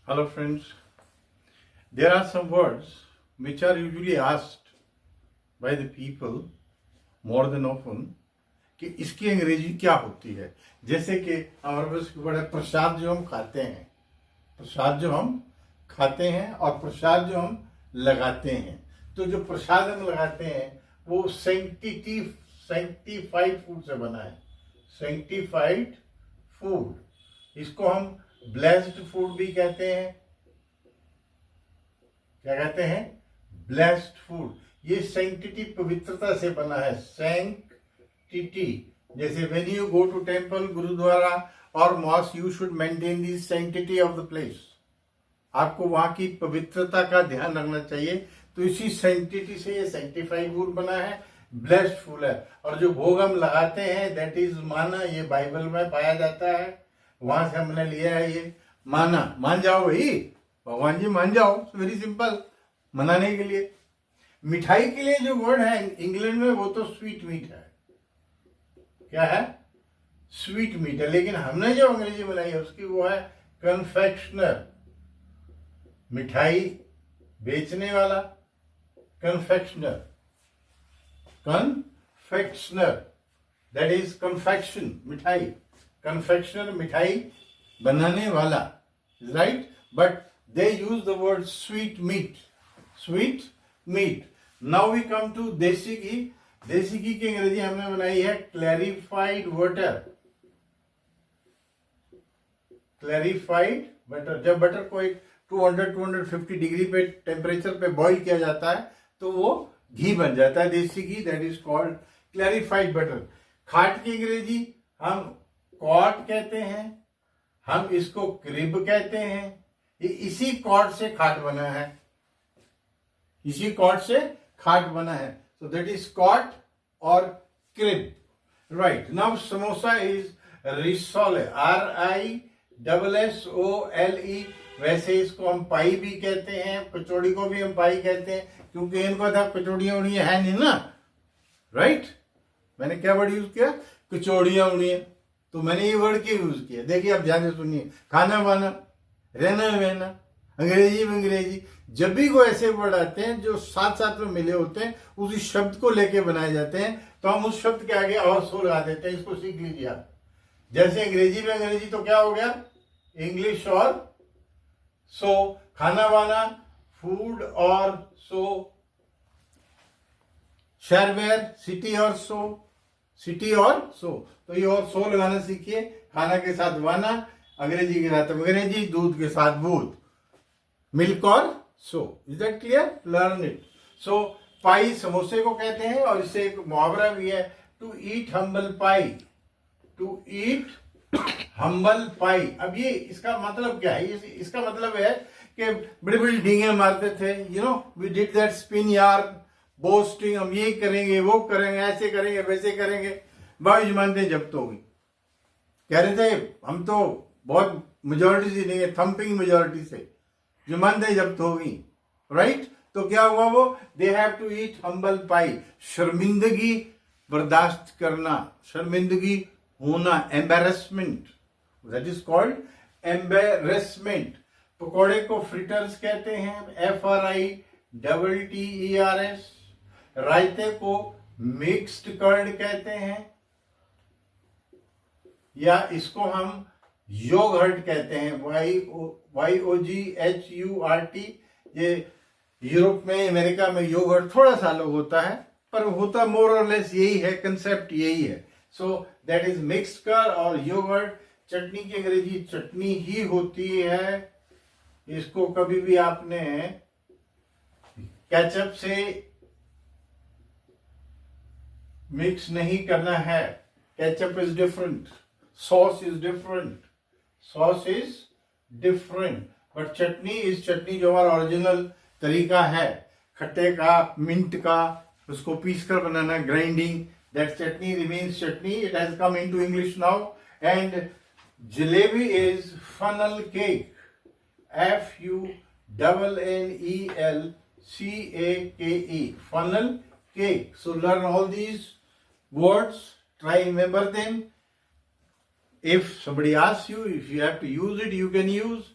Hello friends, there are some words which are usually asked by the people more than often कि इसकी अंग्रेजी क्या होती है। जैसे कि हमारे पास बड़ा प्रसाद जो हम खाते हैं, प्रसाद जो हम खाते हैं और प्रसाद जो हम लगाते हैं, तो जो प्रसाद हम लगाते हैं वो सैंक्टिफाइड फूड से बना है। सैंक्टिफाइड फूड, इसको हम ब्लेस्ड फूड भी कहते हैं। क्या कहते हैं? Blessed food. ये सैंक्टिटी पवित्रता से बना है। सैंक्टिटी, जैसे when you go to temple, gurdwara और mosque, you should maintain the sanctity of the place. आपको वहां की पवित्रता का ध्यान रखना चाहिए। तो इसी सैंक्टिटी से ये सैंक्टिफाइड फूड बना है, ब्लेस्ड फूड है। और जो भोग हम लगाते हैं दैट इज माना, ये बाइबल में पाया जाता है, वहां से हमने लिया है ये माना। मान जाओ भाई, भगवान जी मान जाओ, वेरी सिंपल, मनाने के लिए। मिठाई के लिए जो वर्ड है इंग्लैंड में वो तो स्वीट मीट है। क्या है? स्वीट मीट है। लेकिन हमने जो अंग्रेजी बनाई है उसकी वो है कन्फेक्शनर। मिठाई बेचने वाला, confectioner. Confectioner, that is confection, मिठाई। कन्फेक्शनर, मिठाई बनाने वाला, right? But they use the word sweet meat. Sweet meat. Now we come to देसी घी। देसी घी की अंग्रेजी हमने बनाई है क्लैरिफाइड बटर। Clarified butter. जब बटर को एक 200-250 डिग्री पे टेम्परेचर पे बॉईल किया जाता है तो वो घी बन जाता है, देसी घी। That is called clarified butter. खाट की अंग्रेजी हम कॉट कहते हैं, हम इसको क्रिब कहते हैं। ये इसी कॉर्ड से खाट बना है, इसी कॉर्ड से खाट बना है। सो दैट इज कॉट और crib, right? Now samosa is rissole, RISSOLE। वैसे इसको हम पाई भी कहते हैं, कचौड़ी को भी हम पाई कहते हैं, क्योंकि इनको था कचौड़ियां उड़ियां है नहीं ना, राइट? मैंने क्या वर्ड यूज किया? कचौड़ियां उड़ियां। तो मैंने ये वर्ड क्यों यूज किया? देखिए, आप ध्यान से सुनिए। खाना वाना, रहना वहना, अंग्रेजी में अंग्रेजी। जब भी कोई ऐसे वर्ड आते हैं जो साथ साथ में मिले होते हैं, उसी शब्द को लेके बनाए जाते हैं, तो हम उस शब्द के आगे और सो लगा देते हैं। इसको सीख लीजिए आप। जैसे अंग्रेजी में अंग्रेजी तो क्या हो गया? इंग्लिश और सो। खाना वाना, फूड और सो। शहर वेयर, सिटी और सो। सिटी और सो। तो ये और सो लगाना सीखिए। खाना के साथ वाना, अंग्रेजी के साथ अंग्रेजी, दूध के साथ दूध, मिल्क और so. Is that clear? Learn it. So pie समोसे को कहते हैं, और इससे एक मुहावरा भी है, to eat humble pie. To eat humble pie. अब ये इसका मतलब क्या है? इसका मतलब है कि बड़ी बड़ी डींगे मारते थे, you know, we did that spin यार, बोस्टिंग, हम ये करेंगे, वो करेंगे, ऐसे करेंगे, वैसे करेंगे। बाबू जमानते जब्त हो गई। कह रहे थे हम तो बहुत मेजोरिटी से नहीं है, थम्पिंग मेजोरिटी से जुमानदें जब्त हो गई, राइट? तो क्या हुआ? वो they have to eat humble pie. शर्मिंदगी बर्दाश्त करना, शर्मिंदगी होना, embarrassment, that is called embarrassment. पकौड़े को फ्रिटर्स कहते हैं, FRITTERS। रायते को मिक्स्ड कर्ड कहते हैं, या इसको हम योगर्ट कहते हैं, YOGHURT। ये यूरोप में, अमेरिका में योगर्ट थोड़ा सा अलग होता है, पर होता मोर और लेस यही है, कंसेप्ट यही है। सो दैट इज मिक्स्ड कर और योगर्ट। चटनी की अंग्रेजी चटनी ही होती है। इसको कभी भी आपने केचप से मिक्स नहीं करना है। Ketchup is different, sauce is different, sauce is different, but chutney is chutney, जो हमारा ओरिजिनल तरीका है खट्टे का, मिंट का, उसको पीस कर बनाना, grinding, that chutney remains chutney. It has come into English now. And jalebi is funnel cake, FUNNELCAKE, funnel cake. So learn all these words, try remember them. If somebody asks you, if you have to use it, you can use.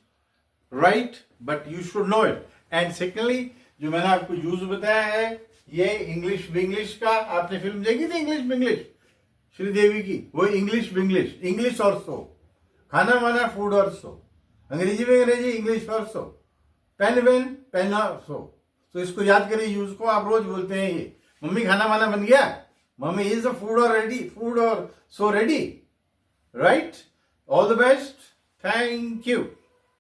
Right, but you should know it. And secondly, जो मैंने आपको use बताया है, ये English Binglish का, आपने film देखी थी इंग्लिश बिंग्लिश श्रीदेवी की, वो इंग्लिश बिंग्लिश, इंग्लिश और सो, खाना वाना फूड और सो, अंग्रेजी में अंग्रेजी, इंग्लिश और सो, पेन वेन पेन और सो. तो इसको याद करिए, यूज को आप रोज बोलते हैं ये. मम्मी खाना वाना बन गया, मम्मी इज द फूड और रेडी, फूड और so ready. Right. All the best. Thank you.